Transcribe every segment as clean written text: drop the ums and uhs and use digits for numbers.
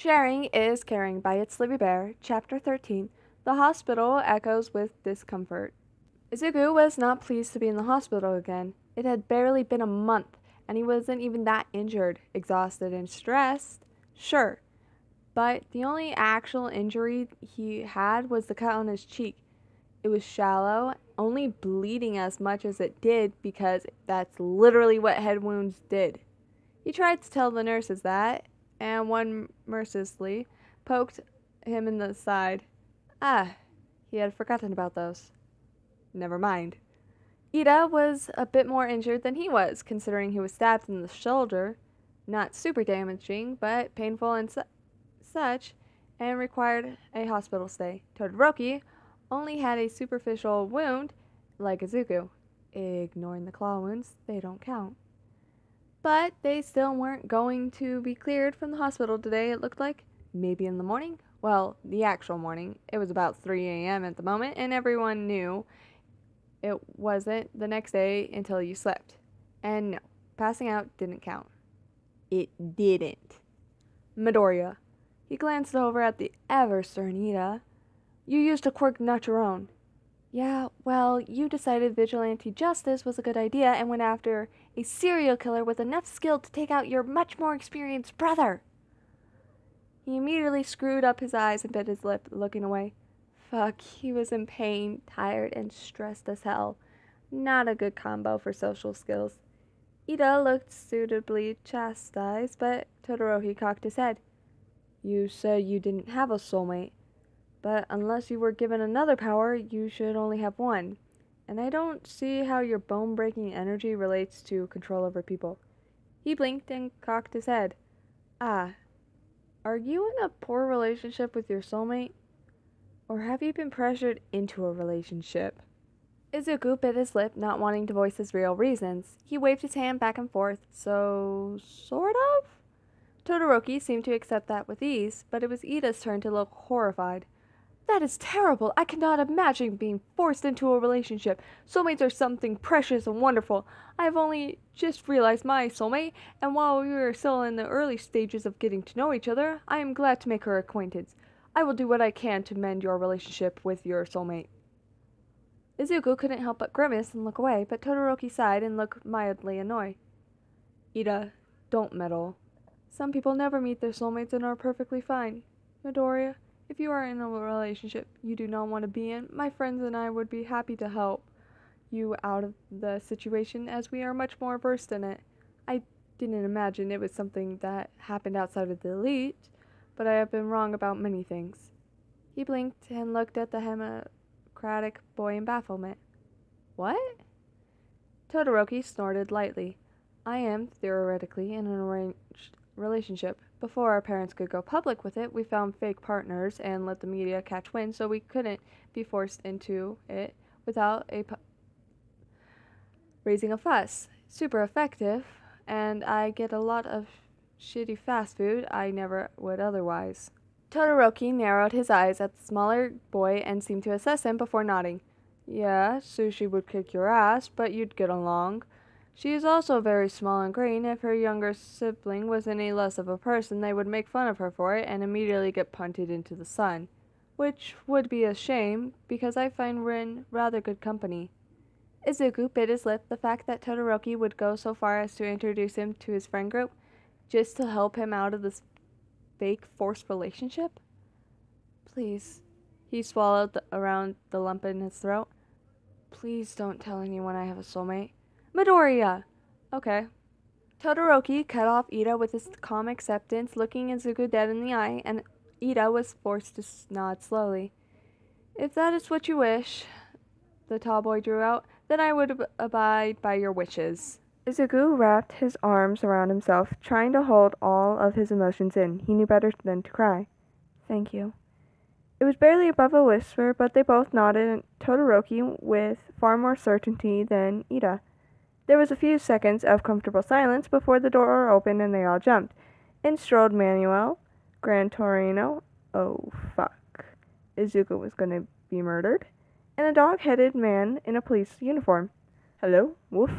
Sharing is Caring by Itslivybear, Chapter 13. The hospital echoes with discomfort. Izuku was not pleased to be in the hospital again. It had barely been a month, and he wasn't even that injured, exhausted and stressed. Sure, but the only actual injury he had was the cut on his cheek. It was shallow, only bleeding as much as it did because that's literally what head wounds did. He tried to tell the nurses that, and one mercilessly poked him in the side. Ah, he had forgotten about those. Never mind. Ida was a bit more injured than he was, considering he was stabbed in the shoulder. Not super damaging, but painful and such, and required a hospital stay. Todoroki only had a superficial wound, like Izuku. Ignoring the claw wounds, they don't count. But they still weren't going to be cleared from the hospital today, it looked like. Maybe in the morning? Well, the actual morning. It was about 3 a.m. at the moment, and everyone knew it wasn't the next day until you slept. And no, passing out didn't count. It didn't. Midoriya. He glanced over at the ever-stern Ida. You used a quirk not your own. Yeah, well, you decided vigilante justice was a good idea and went after a serial killer with enough skill to take out your much more experienced brother. He immediately screwed up his eyes and bit his lip, looking away. Fuck, he was in pain, tired, and stressed as hell. Not a good combo for social skills. Ida looked suitably chastised, but Todoroki cocked his head. You said you didn't have a soulmate. But unless you were given another power, you should only have one. And I don't see how your bone-breaking energy relates to control over people. He blinked and cocked his head. Ah, are you in a poor relationship with your soulmate? Or have you been pressured into a relationship? Izuku bit his lip, not wanting to voice his real reasons. He waved his hand back and forth. So, sort of? Todoroki seemed to accept that with ease, but it was Ida's turn to look horrified. That is terrible. I cannot imagine being forced into a relationship. Soulmates are something precious and wonderful. I have only just realized my soulmate, and while we are still in the early stages of getting to know each other, I am glad to make her acquaintance. I will do what I can to mend your relationship with your soulmate. Izuku couldn't help but grimace and look away, but Todoroki sighed and looked mildly annoyed. Ida, don't meddle. Some people never meet their soulmates and are perfectly fine. Midoriya, if you are in a relationship you do not want to be in, my friends and I would be happy to help you out of the situation as we are much more versed in it. I didn't imagine it was something that happened outside of the elite, but I have been wrong about many things. He blinked and looked at the Democratic boy in bafflement. What? Todoroki snorted lightly. I am, theoretically, in an arranged relationship. Before our parents could go public with it, we found fake partners and let the media catch wind so we couldn't be forced into it without raising a fuss. Super effective, and I get a lot of shitty fast food I never would otherwise. Todoroki narrowed his eyes at the smaller boy and seemed to assess him before nodding. Yeah, sushi would kick your ass, but you'd get along. She is also very small and green. If her younger sibling was any less of a person, they would make fun of her for it and immediately get punted into the sun. Which would be a shame, because I find Rin rather good company. Izuku bit his lip. The fact that Todoroki would go so far as to introduce him to his friend group, just to help him out of this fake forced relationship? Please. He swallowed around the lump in his throat. Please don't tell anyone I have a soulmate. Midoriya! Okay. Todoroki cut off Ida with his calm acceptance, looking Izuku dead in the eye, and Ida was forced to nod slowly. If that is what you wish, the tall boy drew out, then I would abide by your wishes. Izuku wrapped his arms around himself, trying to hold all of his emotions in. He knew better than to cry. Thank you. It was barely above a whisper, but they both nodded, and Todoroki with far more certainty than Ida. There was a few seconds of comfortable silence before the door opened and they all jumped. In strolled Manuel, Gran Torino, oh fuck, Izuku was going to be murdered, and a dog-headed man in a police uniform. Hello, Woof.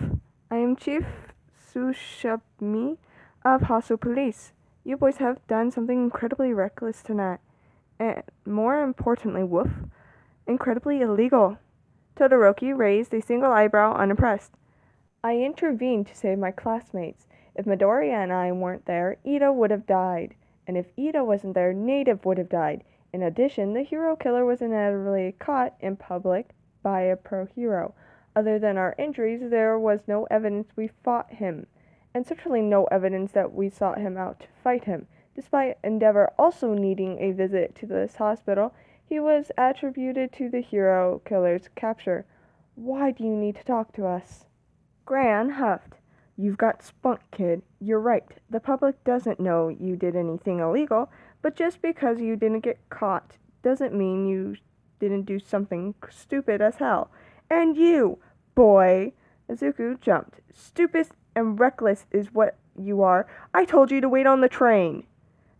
I am Chief Sushami of Hasu Police. You boys have done something incredibly reckless tonight. And more importantly, woof, incredibly illegal. Todoroki raised a single eyebrow, unimpressed. I intervened to save my classmates. If Midoriya and I weren't there, Ida would have died. And if Ida wasn't there, Native would have died. In addition, the hero killer was inevitably caught in public by a pro hero. Other than our injuries, there was no evidence we fought him, and certainly no evidence that we sought him out to fight him. Despite Endeavor also needing a visit to this hospital, he was attributed to the hero killer's capture. Why do you need to talk to us? Gran huffed. You've got spunk, kid. You're right. The public doesn't know you did anything illegal, but just because you didn't get caught doesn't mean you didn't do something stupid as hell. And you, boy! Izuku jumped. Stupid and reckless is what you are. I told you to wait on the train.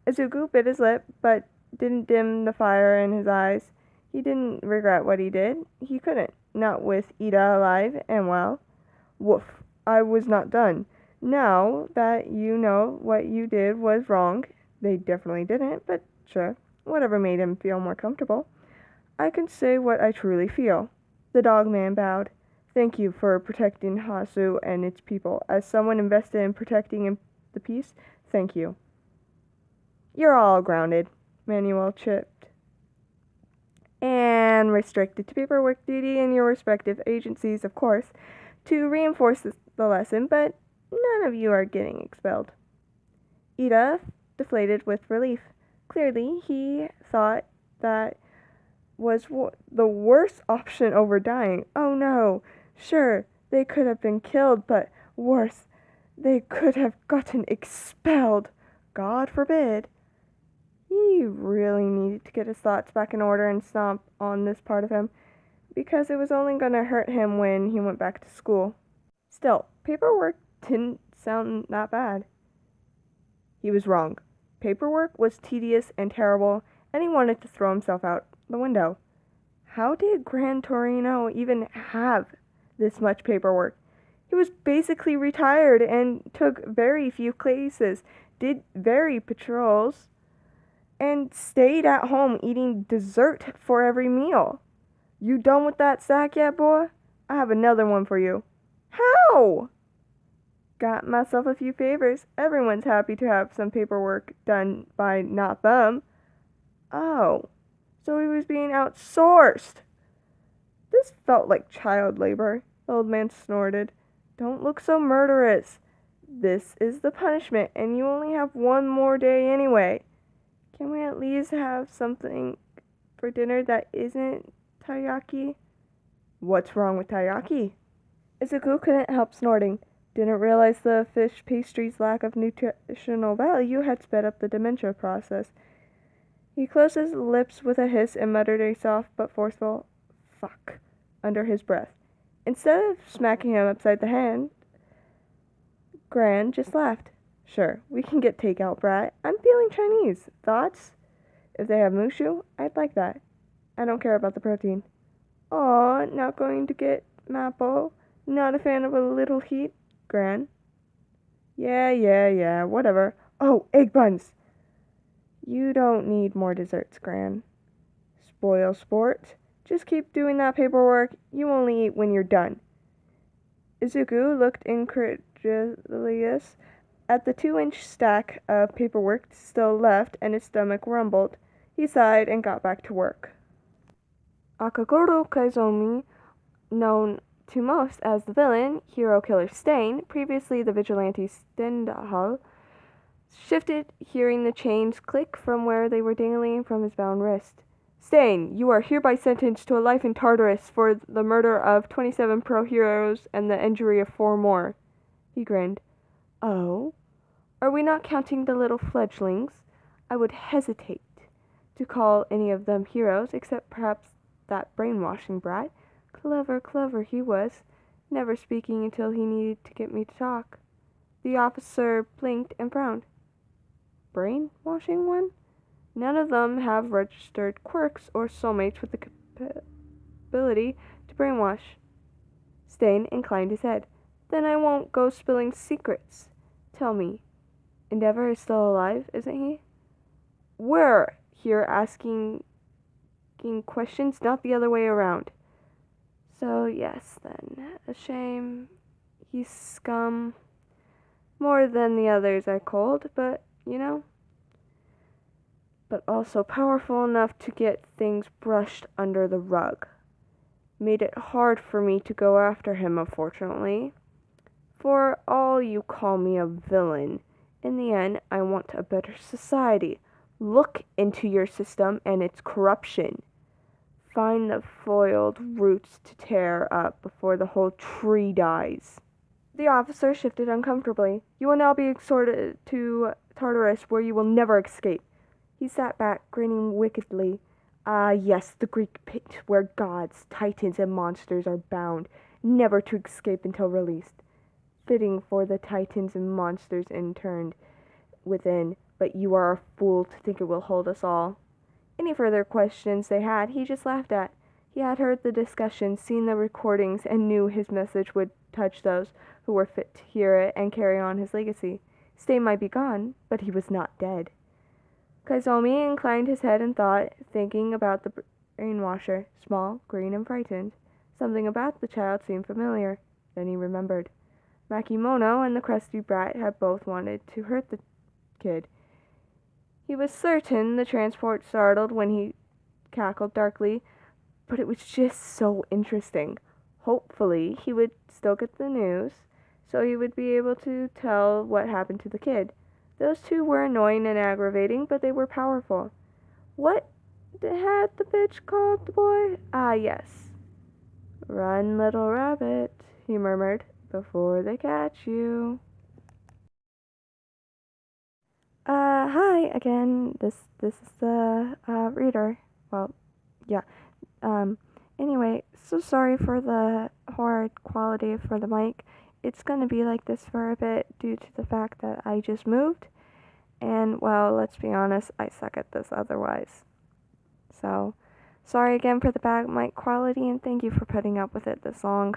Izuku bit his lip, but didn't dim the fire in his eyes. He didn't regret what he did. He couldn't. Not with Ida alive and well. Woof. I was not done. Now that you know what you did was wrong, they definitely didn't, but sure, whatever made him feel more comfortable. I can say what I truly feel. The dog man bowed. Thank you for protecting Hasu and its people. As someone invested in protecting the peace, thank you. You're all grounded, Manuel chipped. And restricted to paperwork duty in your respective agencies, of course, to reinforce the lesson, but none of you are getting expelled. Ida deflated with relief. Clearly, he thought that was the worst option over dying. Oh no, sure, they could have been killed, but worse, they could have gotten expelled. God forbid. He really needed to get his thoughts back in order and stomp on this part of him, because it was only going to hurt him when he went back to school. Still, paperwork didn't sound that bad. He was wrong. Paperwork was tedious and terrible, and he wanted to throw himself out the window. How did Gran Torino even have this much paperwork? He was basically retired and took very few cases, did very patrols, and stayed at home eating dessert for every meal. You done with that sack yet, boy? I have another one for you. How? Got myself a few favors. Everyone's happy to have some paperwork done by not them. Oh, so he was being outsourced. This felt like child labor. The old man snorted. Don't look so murderous. This is the punishment, and you only have one more day anyway. Can we at least have something for dinner that isn't taiyaki? What's wrong with taiyaki? Izuku couldn't help snorting. Didn't realize the fish pastry's lack of nutritional value had sped up the dementia process. He closed his lips with a hiss and muttered a soft but forceful "fuck" under his breath. Instead of smacking him upside the head, Gran just laughed. Sure, we can get takeout, brat. I'm feeling Chinese. Thoughts? If they have mushu, I'd like that. I don't care about the protein. Aw, not going to get Mapo. Not a fan of a little heat, Gran. Yeah, whatever. Oh, egg buns. You don't need more desserts, Gran. Spoil sport. Just keep doing that paperwork. You only eat when you're done. Izuku looked incredulous at the 2-inch stack of paperwork still left, and his stomach rumbled. He sighed and got back to work. Akagoro Kaizomi, known to most as the villain, hero killer Stain, previously the vigilante Stendhal, shifted, hearing the chains click from where they were dangling from his bound wrist. Stain, you are hereby sentenced to a life in Tartarus for the murder of 27 pro-heroes and the injury of 4 more. He grinned. Oh? Are we not counting the little fledglings? I would hesitate to call any of them heroes, except perhaps that brainwashing brat. Clever he was, never speaking until he needed to get me to talk. The officer blinked and frowned. Brainwashing one? None of them have registered quirks or soulmates with the capability to brainwash. Stain inclined his head. Then I won't go spilling secrets. Tell me, Endeavor is still alive, isn't he? We're here asking questions, not the other way around. So, yes, then. A shame. He's scum. More than the others I called, but, but also powerful enough to get things brushed under the rug. Made it hard for me to go after him, unfortunately. For all you call me a villain, in the end, I want a better society. Look into your system and its corruption. Find the foiled roots to tear up before the whole tree dies. The officer shifted uncomfortably. You will now be exhorted to Tartarus, where you will never escape. He sat back, grinning wickedly. Ah, yes, the Greek pit, where gods, titans, and monsters are bound, never to escape until released. Fitting for the titans and monsters interned within, but you are a fool to think it will hold us all. Any further questions they had, he just laughed at. He had heard the discussion, seen the recordings, and knew his message would touch those who were fit to hear it and carry on his legacy. Stain might be gone, but he was not dead. Kaizomi inclined his head in thought, thinking about the brainwasher, small, green, and frightened. Something about the child seemed familiar. Then he remembered. Makimono and the crusty brat had both wanted to hurt the kid. He was certain the transport startled when he cackled darkly, but it was just so interesting. Hopefully, he would still get the news, so he would be able to tell what happened to the kid. Those two were annoying and aggravating, but they were powerful. What had the bitch called the boy? Ah, yes. Run, little rabbit, he murmured, before they catch you. Hi again. This is the reader. Well, yeah. Um, anyway, so sorry for the horrid quality for the mic. It's gonna be like this for a bit due to the fact that I just moved, and well, let's be honest, I suck at this otherwise. So, sorry again for the bad mic quality, and thank you for putting up with it this long.